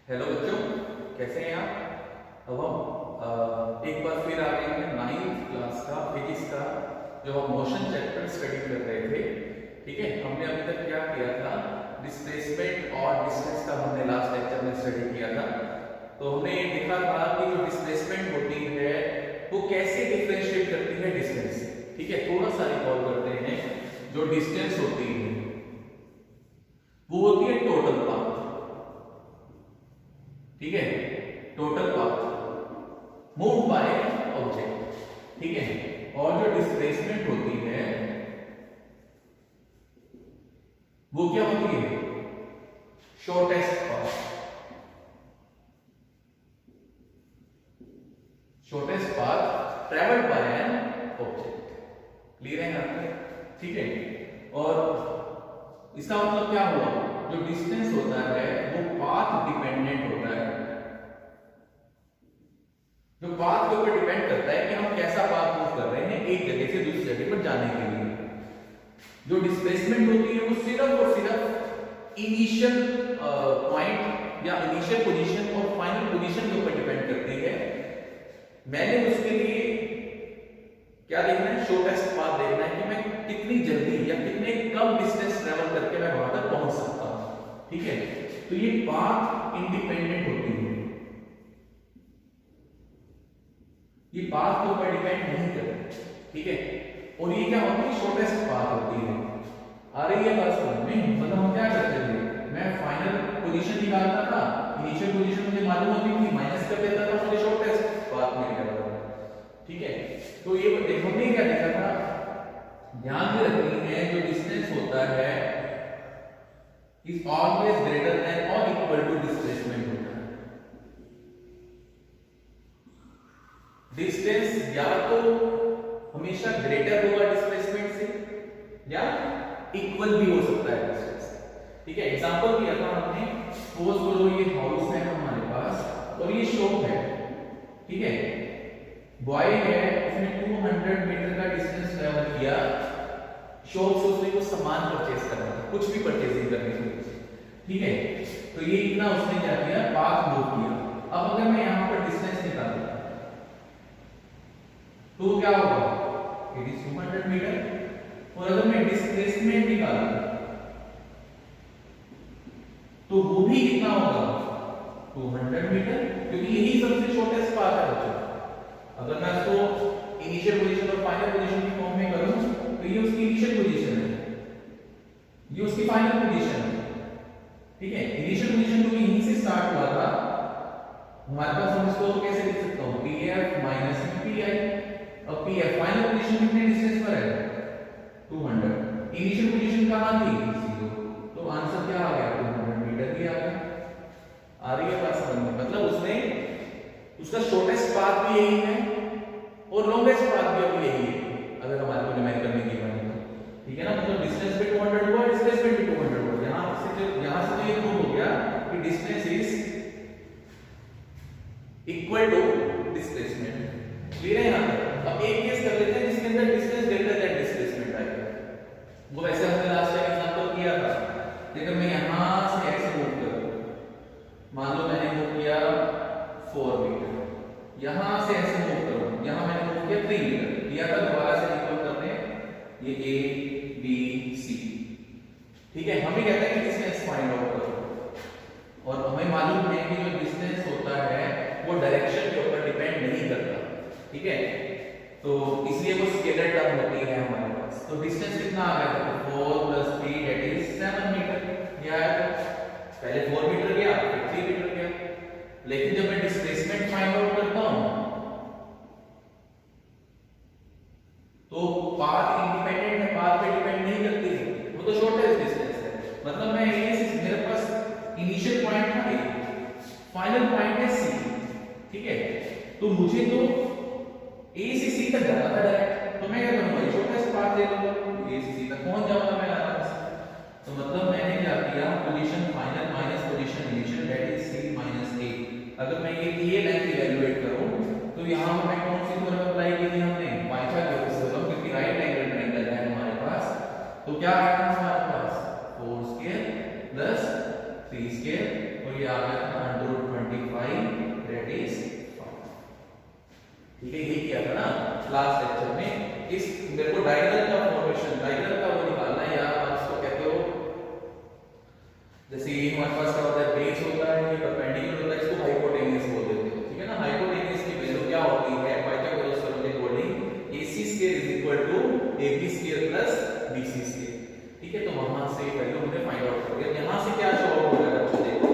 Hello बच्चों, कैसे हैं आप। अब हम एक बार फिर आ गए हैं 9th क्लास का फिजिक्स का जो हम मोशन चैप्टर स्टडी कर रहे थे। ठीक है, हमने अभी तक क्या किया था, डिस्प्लेसमेंट और डिस्टेंस का हमने लास्ट लेक्चर में स्टडी किया था। तो हमने ये देखा था कि जो डिस्प्लेसमेंट होती है वो कैसे डिफरेंशिएट करती है डिस्टेंस से। ठीक है, थोड़ा सा रिकॉल करते हैं। जो डिस्टेंस होती है वो होती है टोटल पाथ। ठीक है, total path move by object. ठीक है, और जो डिस्प्लेसमेंट होती है वो क्या होती है, shortest path. Shortest path travelled by an object. Clear है यहाँ पे। ठीक है, और इसका मतलब क्या हुआ, जो डिस्टेंस होता है वो पाथ डिपेंडेंट होता है। जो पाथ के ऊपर डिपेंड करता है कि हम कैसा पाथ मूव कर रहे हैं एक जगह से दूसरी जगह पर जाने के लिए। जो डिस्प्लेसमेंट होती है वो सिर्फ और सिर्फ इनिशियल पॉइंट या इनिशियल पोजीशन और फाइनल पोजीशन के ऊपर डिपेंड करती है। मैंने उसके लिए क्या देखना है, शॉर्टेस्ट पाथ देखना है कि मैं कितनी जल्दी या कितने कम डिस्टेंस ट्रेवल करके मैं वहां तक पहुंच सकता हूं। ठीक है, तो ये पाथ इंडिपेंडेंट होती है, ये पाथ के ऊपर डिपेंड नहीं करती। ठीक है, और ये क्या होती है, शॉर्टेस्ट पाथ होती है। आ रही है बात समझ में। मतलब हम क्या करते थे, मैं फाइनल पोजीशन निकालता था, इनिशियल पोजीशन मुझे मालूम होती थी, माइनस कर देता था, मुझे शॉर्टेस्ट पाथ मिल जाता था। ठीक है, तो ये देखो हमने क्या देखा था, ध्यान में रखनी है जो डिस्टेंस होता है इज ऑलवेज ग्रेटर देन और इक्वल टू डिस्प्लेसमेंट होता है। डिस्टेंस या तो हमेशा ग्रेटर होगा डिस्प्लेसमेंट से या इक्वल भी हो सकता है डिस्टेंस। ठीक है, एग्जांपल दिया था हमने, सपोज करो ये हाउस है हमारे पास और ये शॉप है। ठीक है, बॉय है, उसने 200 मीटर का डिस्टेंस ट्रैवल किया शॉप से, उसने कुछ सामान परचेज करना था, कुछ भी परचेजिंग करनी थी। ठीक है, तो ये इतना उसने क्या किया, पाथ मूव किया। अब अगर मैं यहां पर डिस्टेंस निकालूं तो क्या होगा, इट इज 200 मीटर। और अगर मैं डिस्प्लेसमेंट निकालूं तो वो भी कितना होगा, 200 मीटर, क्योंकि यही सबसे शॉर्टेस्ट पाथ है बच्चों। अगर मैं इसको इनिशियल पोजीशन और फाइनल पोजीशन की फॉर्म में करूं तो ये उसकी इनिशियल पोजीशन है, ये उसकी फाइनल पोजीशन है। ठीक है, इनिशियल पोजीशन तो यहीं से स्टार्ट हुआ था हमारे पास, हम इसको कैसे लिख सकता हूं, pf माइनस pi। अब pf फाइनल पोजीशन कितने डिस्टेंस पर है, 200। इनिशियल पोजीशन कहां थी, 0, तो आंसर क्या आ गया, 200 मीटर ही आ गया। आ रही है बात समझ में। मतलब उसने उसका शॉर्टेस्ट पाथ भी यही है और लॉन्गेस्ट पाथ भी अभी यही है, अगर हमारे को डिमाइन करने की बात है। ठीक है ना, मतलब डिस्टेंस पे 200 हुआ, डिस्प्लेसमेंट भी 200 हुआ। यहां से तो ये प्रूव हो गया कि distance is equal to displacement. Clear है यहां तक। अब एक केस कर लेते हैं जिसके अंदर डिस्टेंस ग्रेटर देन डिस्प्लेसमेंट आएगा। वो वैसे हमने लास्ट टाइम एग्जांपल किया था। देखो मैं यहां से ऐसे मूव करूं, मान लो मैंने मूव किया 4 मीटर, यहां से ऐसे मूव करूं, यहां मैंने मूव किया 3 मीटर, दिया था दोबारा से इक्वल करने, ये ए बी सी। ठीक है, हम भी कहते हैं कि डिस्टेंस फाइंड आउट करो, और हमें मालूम है कि जो डिस्टेंस होता है वो डायरेक्शन के ऊपर डिपेंड नहीं करता। ठीक है, तो इसलिए वो स्केलर टर्म होती है हमारे पास। तो डिस्टेंस कितना आ गया, तो 4 + 3 दैट इज 7 मीटर। ये आया था, पहले 4 मीटर गया फिर 3 मीटर गया। लेकिन जब मैं डिस्प्लेसमेंट फाइंड आउट करता हूं तो पाथ इंडिपेंडेंट है, पाथ पे डिपेंड नहीं करती है, वो तो शॉर्टेस्ट डिस्टेंस है। मतलब मैं ए से, मेरे पास इनिशियल पॉइंट था ए, फाइनल पॉइंट है सी। ठीक है, तो मुझे तो ए से सी तक जाना था डायरेक्ट, तो मैं क्या करूंगा, शॉर्टेस्ट पाथ ले लूंगा, ए से सी तक पहुंच जाऊंगा मैं आराम से। तो मतलब मैंने क्या किया, position final minus position initial that is C minus A. अगर मैं ये लेंथ इवैल्यूएट करूं तो यहां पर मैं कौन सी थ्योरम अप्लाई की थी, हमने पाइथागोरस थ्योरम, क्योंकि राइट एंगल ट्रायंगल है हमारे पास। तो क्या आया था हमारे पास, 4 स्क्वायर + 3 स्क्वायर, और ये आ गया 125 that is 5। ठीक है, ये किया था ना लास्ट लेक्चर में। इस मेरे को डायगोनल का फॉर्मेशन, डायगोनल का वो निकालना है, या आप इसको कहते हो जैसे ये हमारे पास क्या होता है, बेस होता है, ये परपेंडिकुलर होता है, इसको हाइपोटेन्यूस बोल देते हैं। ठीक है ना, हाइपोटेन्यूस की वैल्यू क्या होती है, पाइथागोरस थ्योरम के according AC square is equal to AB square plus BC square. ठीक है, तो वहां से वैल्यू हमने फाइंड आउट कर लिया। यहां से क्या शो हो रहा है बच्चों, देखो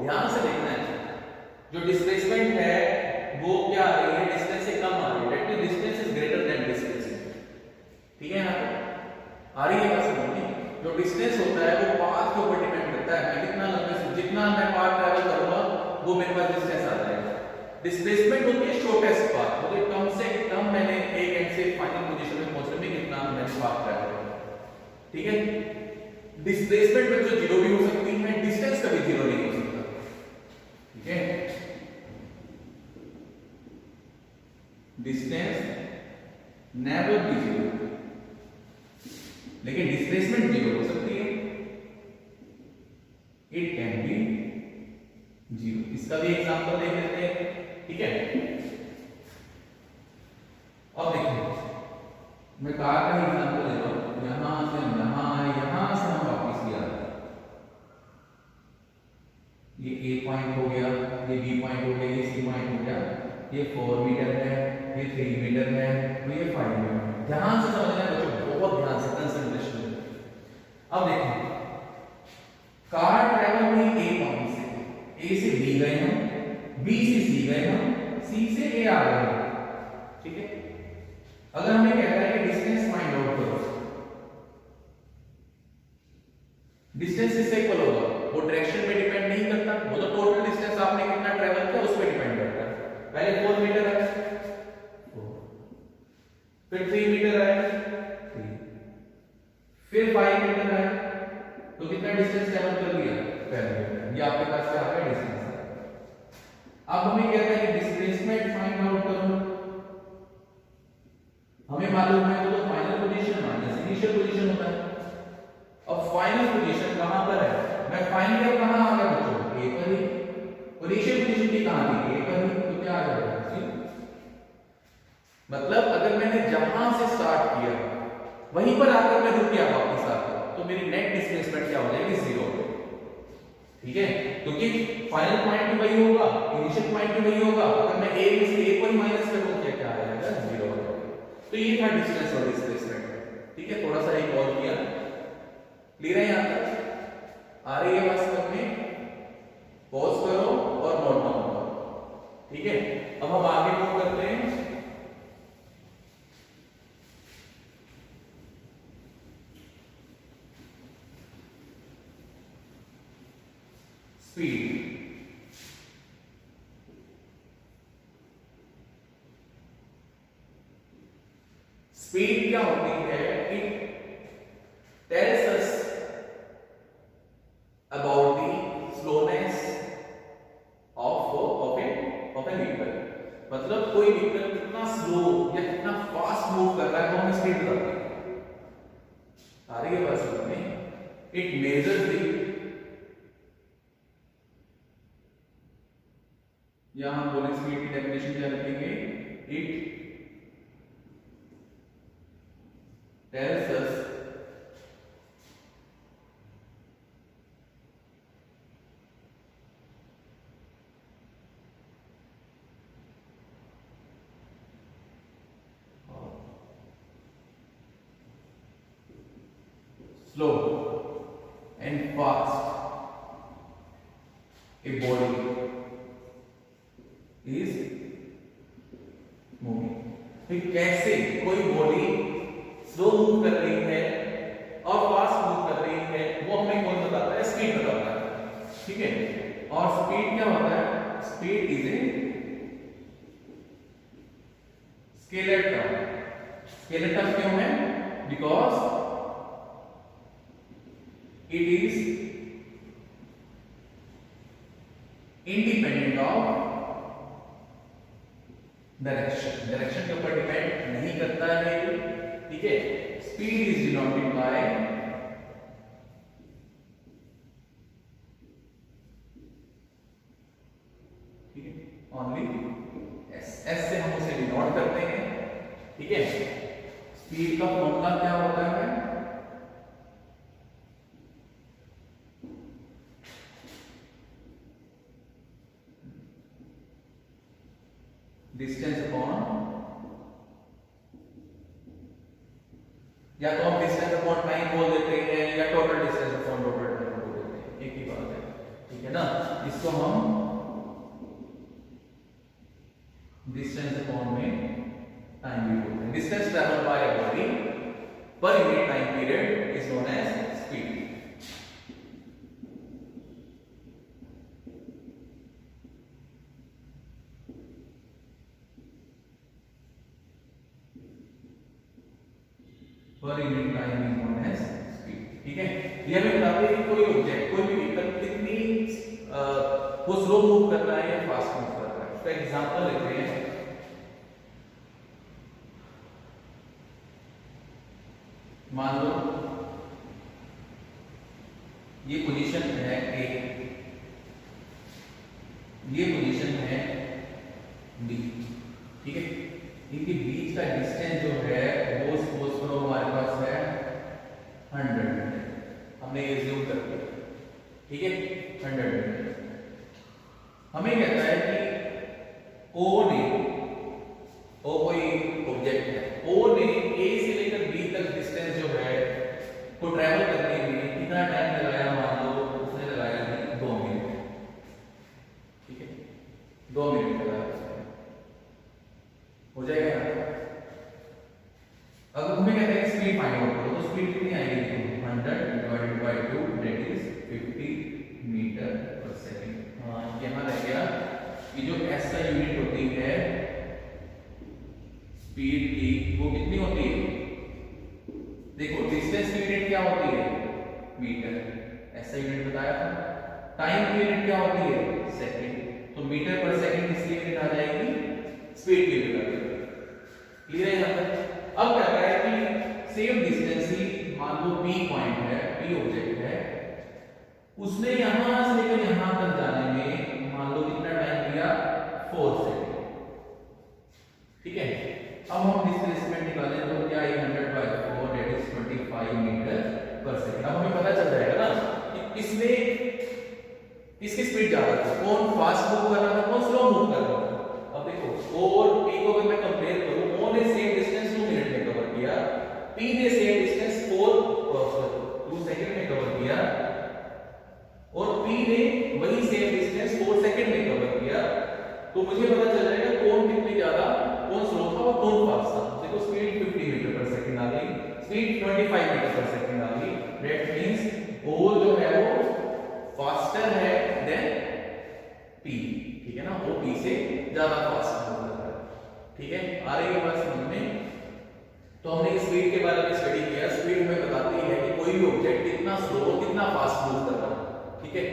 ध्यान से देखना है, जो डिस्प्लेसमेंट है वो क्या आ रही है, डिस्टेंस से कम आ रही है, that means distance is greater than displacement. ठीक है, यहां पर आ रही है बात समझ में। जो डिस्टेंस होता है वो पाथ के ऊपर डिपेंड करता है, मैं कितना लंबे से जितना मैं पाथ ट्रैवल करूंगा वो मेरे पास डिस्टेंस आ जाएगा। डिस्प्लेसमेंट होती है शॉर्टेस्ट पाथ, मतलब कम से कम मैंने एक एंड से फाइनल पोजीशन में पहुंचने में कितना मैंने पाथ ट्रैवल किया। ठीक है, डिस्प्लेसमेंट में जो जीरो भी हो सकती है, डिस्टेंस कभी जीरो नहीं हो सकता। ठीक है, डिस्टेंस नेवर बी जीरो, लेकिन डिस्प्लेसमेंट जीरो हो सकती है, इट कैन बी जीरो। इसका भी एग्जांपल देख लेते हैं। ठीक है, अब देखिए मैं कार का एग्जांपल ले रहा हूं, यहां से हम यहां आए, यहां से हम वापस भी आ रहे, ये A पॉइंट हो गया, ये B पॉइंट हो गया, ये C पॉइंट हो गया, ये 4 मीटर है, ये 3 मीटर है, तो ये 5 मीटर है। ध्यान से समझना है बच्चों, बहुत ध्यान से, कंसंट्रेशन। अब देखिए कार ट्रैवल हुई A पॉइंट से, A से B गए हम, B से C गए हम, C से A आ गए हम। ठीक है, अगर हमें कहता है कि डिस्टेंस फाइंड आउट करो, डिस्टेंस किससे इक्वल होगा, वो डायरेक्शन पे डिपेंड नहीं करता, वो तो टोटल डिस्टेंस आपने कितना ट्रैवल किया उस पे डिपेंड करता है। पहले 4 मीटर है, फिर 3 मीटर है, फिर 5 मीटर है, तो कितना डिस्टेंस ट्रैवल कर लिया, 5 मीटर। ये आपके पास क्या आ गया, डिस्टेंस। अब हमें कहता है कि डिस्प्लेसमेंट फाइंड आउट करो, हमें मालूम है तो final position minus initial position होता है। अब फाइनल पोजीशन कहां पर है, मैं फाइंड कर कहां आ गया बच्चों, A पर ही, और इनिशियल पोजीशन की कहां थी, A पर ही, तो क्या आ जाएगा, मतलब अगर मैंने जहां से स्टार्ट किया वहीं पर आकर मैं रुक गया वापस आकर, तो मेरी नेट डिस्प्लेसमेंट क्या हो जाएगी, 0। ठीक है, क्योंकि फाइनल पॉइंट भी वही होगा, इनिशियल पॉइंट भी वही होगा। अगर मैं A में से A पर ही माइनस करूं क्या आ जाएगा, 0 हो जाएगा। तो ये था डिस्टेंस और डिस्प्लेसमेंट। ठीक है, थोड़ा सा एक और किया, क्लियर है, यहां तक आ रही है बात समझ में। पॉज करो और नोट डाउन करो। ठीक है, अब हम आगे मूव करते हैं। स्पीड, स्पीड क्या होती है, it tells us about the slowness of A vehicle. मतलब कोई व्हीकल कितना स्लो या कितना फास्ट मूव कर रहा है, तो हम स्पीड बताते हैं। आ रही है बात समझ में। इट मेजर्स द, यहां हम बोले स्पीड की डेफिनेशन क्या रखेंगे, it tells us slow and fast a body is moving। फिर कैसे कोई बॉडी स्लो मूव कर रही है और फास्ट मूव कर रही है, वो हमें कौन बताता है, स्पीड बताता है। ठीक है, और स्पीड क्या होता है, speed is a scalar term. Scalar term क्यों है, because it is independent of direction, direction के ऊपर डिपेंड नहीं करता है। ठीक है, स्पीड इज डिनोटेड बाय ठीक है, ओनली एस, एस से हम उसे डिनोट करते हैं। ठीक है, स्पीड का फॉर्मूला क्या होता है, डिस्टेंस अपॉन, या तो हम डिस्टेंस अपॉन टाइम बोल देते हैं या total distance upon total time बोल देते हैं, एक ही बात है। ठीक है ना, इसको हम डिस्टेंस अपॉन में टाइम भी बोलते हैं। Distance travelled by a body per unit time period is known as speed. Per unit time is known as speed. ठीक है, ये हमें बताते हैं कि कोई ऑब्जेक्ट, कोई भी व्हीकल कितनी वो स्लो मूव कर रहा है या फास्ट मूव कर रहा है। उसका एग्जांपल लेते हैं। मान लो ये पोजीशन है ए, ये पोजीशन है बी। ठीक है, इनके बीच का डिस्टेंस जो है वो सपोज करो हमारे पास है 100 मीटर, हमने ये ज़ूम कर दिया। ठीक है, 100 मीटर। हमें कहता है कि ओ ने, ओ कोई ऑब्जेक्ट है, ओ ने ए से लेकर बी तक डिस्टेंस जो है को ट्रैवल करने में कितना टाइम लगाया, मान लो उसने लगाया 2 मिनट। ठीक है, 2 मिनट लगाया उसने, हो जाएगा। अब हमें कहते हैं स्पीड फाइंड आउट करो, तो स्पीड कितनी आएगी, 100 divided by 2 that is 50 metre per second. हां, यहां रह गया कि जो एस का यूनिट होती है स्पीड की, वो कितनी होती है, देखो डिस्टेंस की यूनिट क्या होती है, मीटर, ऐसा यूनिट बताया था। टाइम की यूनिट क्या होती है, सेकंड, तो मीटर पर सेकंड किसकी यूनिट आ जाएगी, स्पीड की यूनिट आ जाएगी। क्लियर है यहां तक। अब क्या करा है कि सेम डिस्टेंस ही, मान लो पी पॉइंट है, पी ऑब्जेक्ट है, उसने यहां से लेकर यहां तक जाने में मान लो कितना टाइम लिया, 4 सेकंड। ठीक है, अब हम डिस्प्लेसमेंट निकालें तो क्या है, 100/4 that is 25 metre per second. अब हमें पता चल जाएगा ना कि किसने, किसकी स्पीड ज्यादा थी, कौन फास्ट मूव कर रहा था, कौन स्लो मूव कर रहा था। अब देखो ओ और पी को अगर मैं कंपेयर करूं, ओ ने सेम डिस्टेंस 2 मिनट में कवर किया, पी ने सेम डिस्टेंस 2 सेकंड में कवर किया, और पी ने वही सेम डिस्टेंस 4 सेकंड में कवर किया। तो मुझे पता चल जाएगा कौन कितनी ज्यादा, कौन स्लो था और कौन फास्ट था। देखो स्पीड 50 मीटर पर सेकंड आ गई, स्पीड 25 मीटर पर सेकंड आ गई। दैट मींस ओ जो है वो फास्टर है देन पी। ठीक है ना, वो पी से ज्यादा फास्ट मूव कर रहा है। ठीक है, आ रही है बात समझ में। तो हमने स्पीड के बारे में स्टडी किया। स्पीड हमें बताती है कि कोई भी ऑब्जेक्ट कितना स्लो और कितना फास्ट मूव कर रहा है। ठीक है,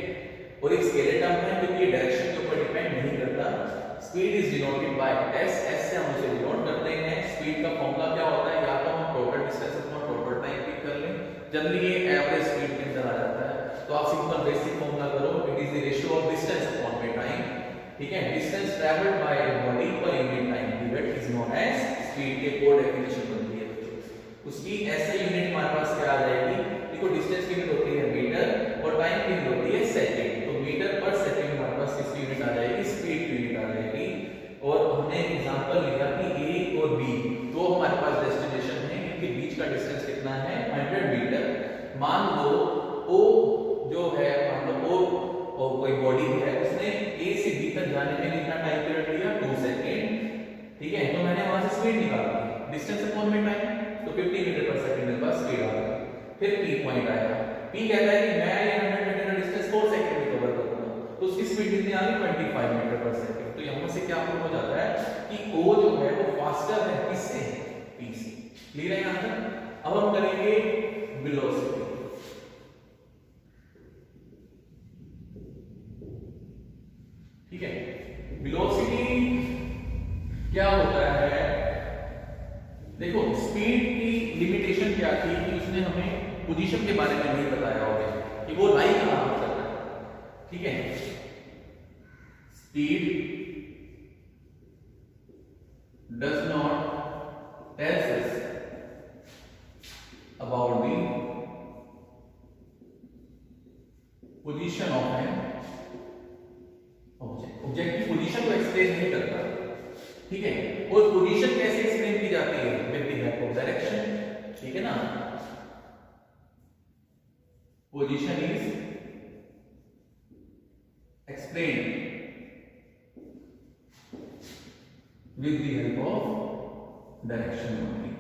और एक स्केलर टर्म है क्योंकि ये डायरेक्शन के ऊपर डिपेंड नहीं करता। Speed is denoted by S, S से हम उसे डिनोट करते हैं। स्पीड का फॉर्मूला क्या होता है, या तो हम total distance upon total time pick कर लें, जनरली ये एवरेज स्पीड के अंदर आ जाता है। तो आप सिंपल बेसिक फॉर्मूला करो, it is the ratio of distance upon में टाइम। ठीक है, distance travelled by a body per unit time period is known as speed के कोड डेफिनेशन बनती है। उसकी ऐसे यूनिट हमारे पास क्या आ जाएगी, देखो डिस्टेंस की यूनिट होती है मीटर और टाइम की यूनिट होती है सेकंड। तो मीटर पर सेकंड हमारे पास किसकी यूनिट आ जाएगी, स्पीड की यूनिट आ जाएगी। और हमने एग्जांपल लिया कि ए और बी दो हमारे पास डेस्टिनेशन है, इनके बीच का डिस्टेंस कितना है, 100 मीटर। मान लो ओ जो है, मान लो ओ कोई बॉडी है, उसने ए से बी तक जाने में कितना टाइम पीरियड लिया, 2 सेकंड। ठीक है, तो मैंने वहां से स्पीड निकाल दी, डिस्टेंस अपॉन में टाइम, तो 50 मीटर पर सेकंड मेरे पास स्पीड आ गई। फिर पी पॉइंट आया, पी कहता है कि मैं ये 100 मीटर का डिस्टेंस 4 सेकंड में कवर करूंगा, तो उसकी स्पीड कितनी आ गई, 25 मीटर पर सेकंड। तो यहां से क्या प्रूव हो जाता है कि ओ जो है वो फास्टर है किससे, पी से। क्लियर है यहां तक। अब हम करेंगे वेलोसिटी। ठीक है, वेलोसिटी क्या होता है, देखो स्पीड की लिमिटेशन क्या थी कि उसने हमें पोजीशन के बारे में नहीं बताया होगा कि वो लाई कहां पर चल रहा है। ठीक है, speed does not tells us about the position of an object की पोजीशन को एक्सप्लेन नहीं करता, ठीक है। और पोजीशन कैसे एक्सप्लेन की जाती है? With the help of direction, ठीक है ना। Position is explain with the help of direction only.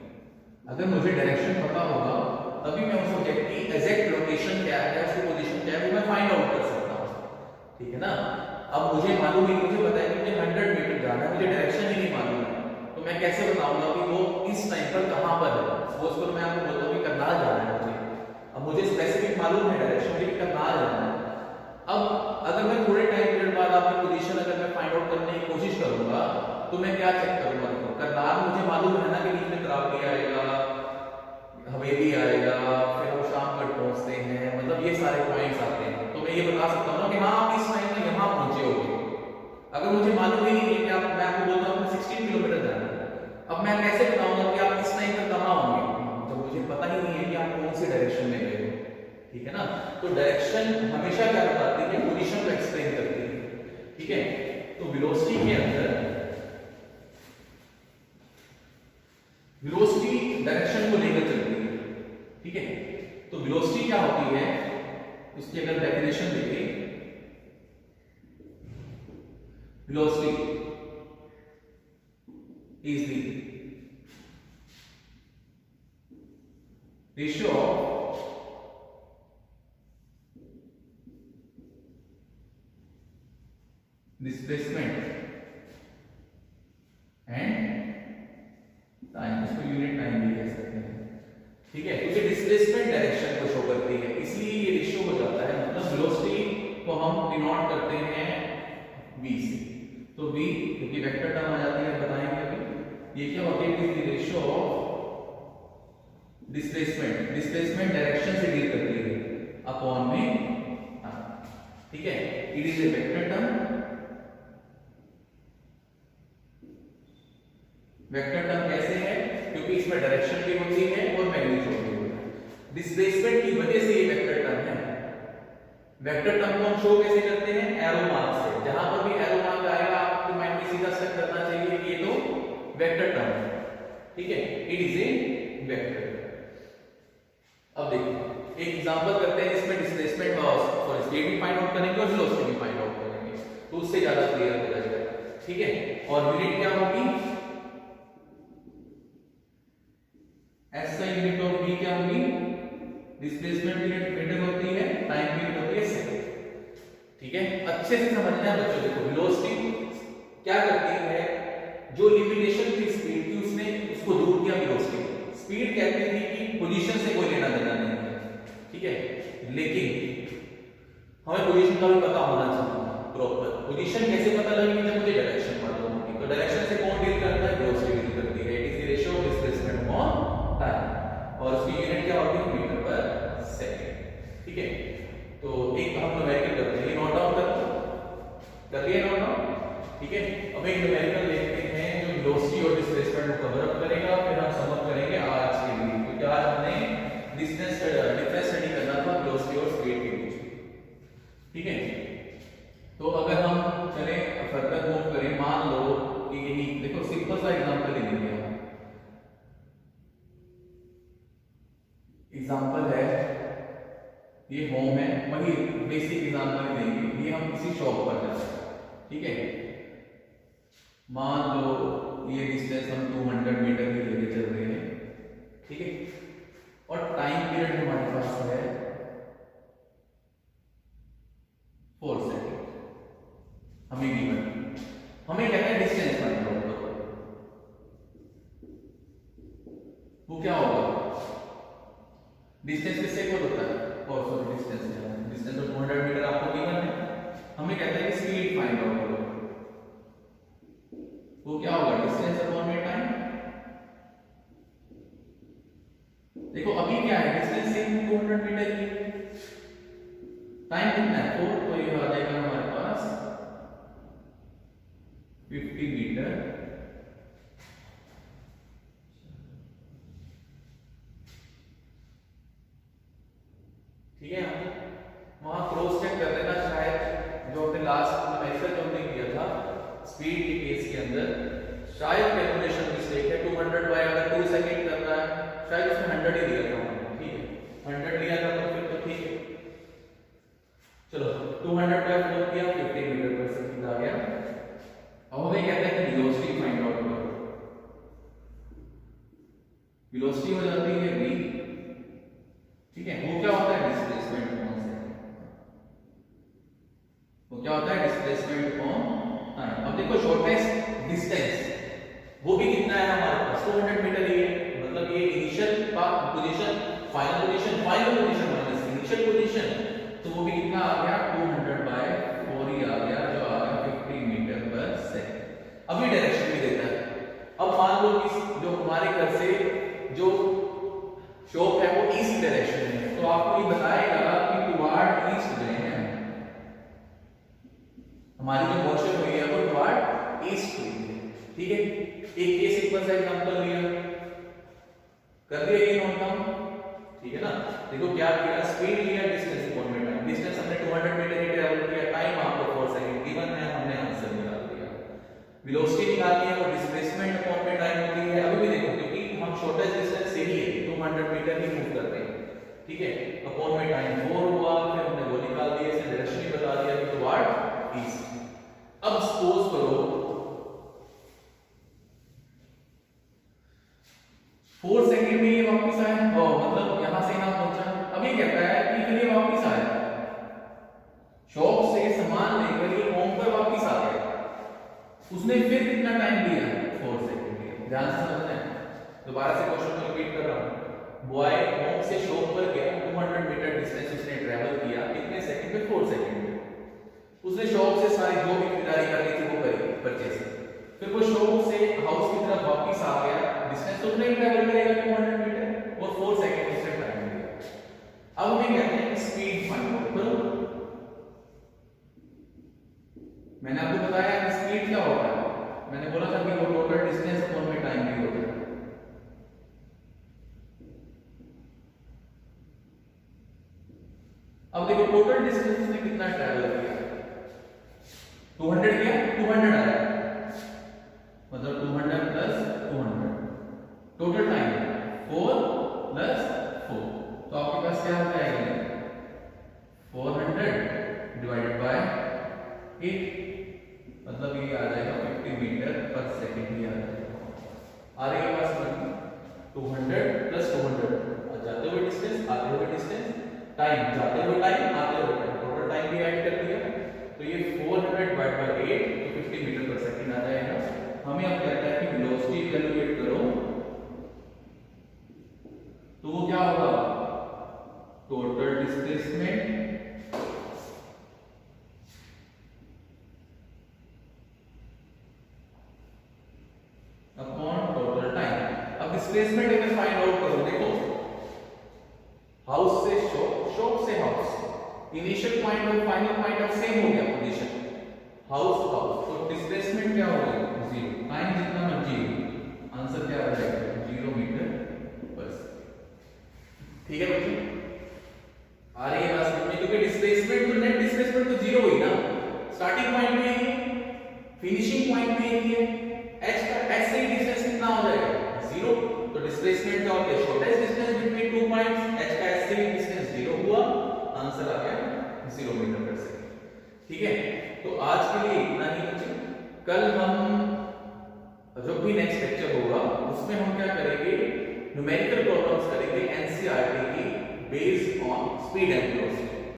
अगर मुझे डायरेक्शन पता होगा तभी मैं उस ऑब्जेक्ट की एग्जैक्ट लोकेशन क्या है, उसकी पोजीशन क्या है, वो मैं फाइंड आउट कर सकता हूं, ठीक है ना। अब मुझे मालूम है, मुझे पता है कि मुझे 100 मीटर जाना है, मुझे डायरेक्शन ही नहीं मालूम है, तो मैं कैसे बताऊंगा कि वो इस टाइम पर कहां पर है? सपोज करो मैं आपको बोलता हूं कि करनाल जाना है मुझे, अब मुझे स्पेसिफिक मालूम है डायरेक्शन कि करनाल जाना है। अब अगर मैं थोड़े टाइम पीरियड बाद आपकी पोजीशन अगर मैं फाइंड आउट करने की कोशिश करूंगा तो मैं क्या चेक करूंगा? करनाल मुझे मालूम है ना कि बीच में तरावली आएगा, हवेली आएगा, फिर हम शामगढ़ पहुंचते हैं, मतलब ये सारे पॉइंट्स आते हैं, तो मैं ये बता सकता हूं ना कि हाँ आप इस टाइम में यहां पहुंचे होगे। अगर मुझे मालूम ही नहीं है कि आप, मैं आपको बोलता हूं 16 किलोमीटर जाना है, अब मैं कैसे बताऊंगा कि आप इस टाइम पर कहां होंगे जब मुझे पता ही नहीं है कि आप कौन सी डायरेक्शन में गए हो, ठीक है ना। तो डायरेक्शन हमेशा क्या बताती है? पोजीशन को एक्सप्लेन करती है, ठीक है। तो वेलोसिटी के अंदर वेलोसिटी डायरेक्शन को लेकर चलती है, ठीक है। तो वेलोसिटी क्या होती है, उसकी अगर डेफिनेशन देखें, velocity is the ratio of displacement and time, इसको यूनिट टाइम भी कह सकते हैं, ठीक है। क्योंकि डिस्प्लेसमेंट डायरेक्शन को शो करती है, इसलिए ये रेशियो हो जाता है, मतलब वेलोसिटी को हम डिनोट करते हैं v से। तो v क्योंकि वेक्टर टर्म आ जाती है, बताएंगे अभी ये क्या होती है, is the ratio of displacement direction से डील करती है अपॉन में, ठीक है। It is a vector term, vector term कैसे है? क्योंकि इसमें डायरेक्शन भी होती है और मैग्नीट्यूड भी होता है। डिस्प्लेसमेंट की वजह से ये वेक्टर टर्म है। वेक्टर टर्म को हम शो कैसे करते हैं? एरो मार्क से। जहां पर भी एरो मार्क आएगा आपके माइंड में सीधा स्टक करना चाहिए कि ये तो वेक्टर टर्म है, ठीक है। It is a vector. अब देखिए एक एग्जांपल करते हैं, इसमें डिस्प्लेसमेंट और स्पीड भी फाइंड आउट करेंगे और वेलोसिटी भी फाइंड आउट करेंगे, तो उससे ज्यादा क्लियर हो जाएगा, ठीक है। और यूनिट क्या होगी? ऐसा यूनिट ऑफ v क्या होगी? डिस्प्लेसमेंट यूनिट मीटर होती है, टाइम यूनिट होती है सेकंड, ठीक है। अच्छे से समझना है बच्चों। देखो वेलोसिटी क्या करती है, जो लिमिटेशन थी स्पीड की उसने उसको दूर किया वेलोसिटी। स्पीड कहती थी कि पोजीशन से कोई लेना देना नहीं है, ठीक है, लेकिन हमें पोजीशन का भी पता होना चाहिए प्रॉपर। पोजीशन कैसे पता लगेगी? जब मुझे डायरेक्शन मालूम होगी। तो डायरेक्शन से कौन डील करता है? वेलोसिटी डील करती है। It is the ratio of displacement upon time, और उसकी यूनिट क्या होगी? मीटर पर सेकंड, ठीक है। तो एक हम न्यूमेरिकल करते हैं, नोट डाउन कर लिए नोट डाउन, ठीक है। अब एक न्यूमेरिकल देखते हैं जो वेलोसिटी और डिस्प्लेसमेंट को कवर अप करेगा, फिर हम समझ करेंगे आज के लिए, क्योंकि आज हमने डिफरेंस स्टडी करना था वेलोसिटी और स्पीड के बीच, ठीक है। तो अगर हम चले फर्दर मूव करें, मान लो कि यही देखो सिंपल सा एग्जांपल ले लेंगे। एग्जांपल है ये होम है, वही बेसिक एग्जांपल देंगे। ये हम किसी शॉप पर जाते हैं, ठीक है। मान लो ये डिस्टेंस हम 200 मीटर की लेके चल रहे हैं, ठीक है। और टाइम पीरियड हमारे पास है 4 सेकंड, हमें गिवन, हमें कहना है डिस्टेंस फाइंड आउट करो। वो क्या होगा? डिस्टेंस किससे इक्वल होता है? और सॉरी डिस्टेंस तो 200 मीटर आपको गिवन है, हमें कहता है कि स्पीड फाइंड आउट करो। वो क्या होगा? डिस्टेंस अपॉन में टाइम। देखो अभी क्या है, डिस्टेंस सेम 200 मीटर की, टाइम कितना है 4, तो ये आ जाएगा हमारे पास 50 मीटर ठीक है। वहां क्रॉस चेक कर लेना, शायद जो हमने लास्ट मेथड जो हमने किया था स्पीड के केस के अंदर, शायद कैलकुलेशन मिस्टेक है। 200 बाय अगर 2 सेकंड कर रहा है, शायद उसमें 100 ही दिया था, ठीक है 100 लिया था तो फिर तो ठीक है। चलो 200 बाय फ्लो किया, 50 मीटर पर सेकंड आ गया। अब हमें कहता है कि वेलोसिटी फाइंड आउट करो। वेलोसिटी हो जाती है v, ठीक है। वो क्या होता है डिस्प्लेसमेंट ऑन सेकंड, वो क्या होता है डिस्प्लेसमेंट ऑन टाइम। अब देखो शॉर्टेस्ट डिस्टेंस वो भी कितना है हमारे पास 200 मीटर ही है, मतलब ये initial position final position minus initial position, तो वो भी कितना आ गया 200 बाय 4 ही आ गया, जो आ गया 50 मीटर पर सेकंड। अभी डायरेक्शन भी देता है। अब मान लो कि जो हमारे घर से जो शॉप है वो ईस्ट डायरेक्शन में है, तो आपको ये बताएगा कि टुवार्ड ईस्ट गए हैं, हमारी जो मोशन हुई है वो टुवार्ड ईस्ट हुई है, ठीक है। एक केस एक बार एग्जांपल लिया, कर दिया ये नोट डाउन, ठीक है ना। देखो क्या किया, स्पीड लिया, डिस्टेंस अपॉन में टाइम। डिस्टेंस हमने 200 मीटर ही ट्रैवल किया, टाइम आपको 4 सेकंड गिवन है, हमने आंसर निकाल दिया। वेलोसिटी निकालनी है, वो डिस्प्लेसमेंट अपॉन में टाइम होती है। अभी भी देखो क्योंकि हम शॉर्टेस्ट डिस्टेंस से ही है 200 मीटर ही मूव कर रहे हैं, ठीक है। अपॉन में टाइम 4 हुआ, फिर हमने वो निकाल दिया, इसने डायरेक्शन ही बता दिया कि टुवार्ड ईस्ट। अब सपोज करो 4 सेकंड में ये वापस आया, मतलब यहां से यहां पहुंचा। अब ये कहता है कि फिर ये वापस आया, शॉप से सामान लेकर ये होम पर वापस आ गया, उसने फिर कितना टाइम लिया 4 सेकंड लिया। ध्यान से समझना है, दोबारा से क्वेश्चन को रिपीट कर रहा हूं। बॉय होम से शॉप पर गया, 200 मीटर डिस्टेंस उसने ट्रैवल किया, कितने सेकंड में 4 सेकंड में। उसने शॉप से सारी जो भी खरीदारी करनी थी वो करी, परचेज। फिर वो शॉप से हाउस की तरफ वापस आ गया, डिस्टेंस तो उतना ही ट्रैवल करेगा 200 मीटर, और 4 सेकंड उसने टाइम लिया। अब हम कहते हैं स्पीड फाइंड आउट करो। मैंने आपको बताया कि स्पीड क्या होता है, मैंने बोला था कि वो टोटल डिस्टेंस अपॉन में टाइम भी होता है। अब देखो टोटल डिस्टेंस उसने कितना ट्रैवल किया, 200 किया, 200 आया, मतलब 200 प्लस 200, टोटल टाइम 4 प्लस 4, तो आपके पास क्या होता है 400 डिवाइडेड बाय 8, मतलब ये आ जाएगा 50 मीटर पर सेकंड ही आ जाएगा। आ रही है बात 200 प्लस 200, जाते हुए डिस्टेंस, आते हुए डिस्टेंस, टाइम, जाते हुए टाइम, आते हुए टाइम, टोटल टाइम भी ऐड कर दिया, तो ये 400 डिवाइड बाय 8 तो 50 मीटर पर सेकंड आ जाएगा। हमें अब कहता है कि वेलोसिटी कैलकुलेट करो, तो वो क्या होगा total displacement upon total time. अब डिस्प्लेसमेंट अगर फाइंड आउट करो, देखो हाउस से शॉप, शॉप से हाउस, इनिशियल पॉइंट और फाइनल पॉइंट अब सेम हो गया पोजीशन, हाउस टू हाउस, तो डिस्प्लेसमेंट क्या हो गया 0, टाइम जितना मर्जी हो, आंसर क्या आ जाएगा 0 मीटर पर सेकंड। ठीक है बच्चों, आ रही है बात समझ में, क्योंकि डिस्प्लेसमेंट तो नेट डिस्प्लेसमेंट तो 0 हुई ना, स्टार्टिंग पॉइंट भी यही है, फिनिशिंग पॉइंट भी यही है, h का h से डिस्टेंस कितना हो जाएगा 0, तो डिस्प्लेसमेंट क्या होता है shortest distance between 2 points, h का h से डिस्टेंस 0 हुआ, आंसर आ गया 0 मीटर पर सेकंड। ठीक है, तो आज के लिए इतना ही बच्चे, कल हम जब भी नेक्स्ट लेक्चर होगा उसमें हम क्या करेंगे, न्यूमेरिकल प्रॉब्लम्स करेंगे एनसीईआरटी की based on speed and velocity.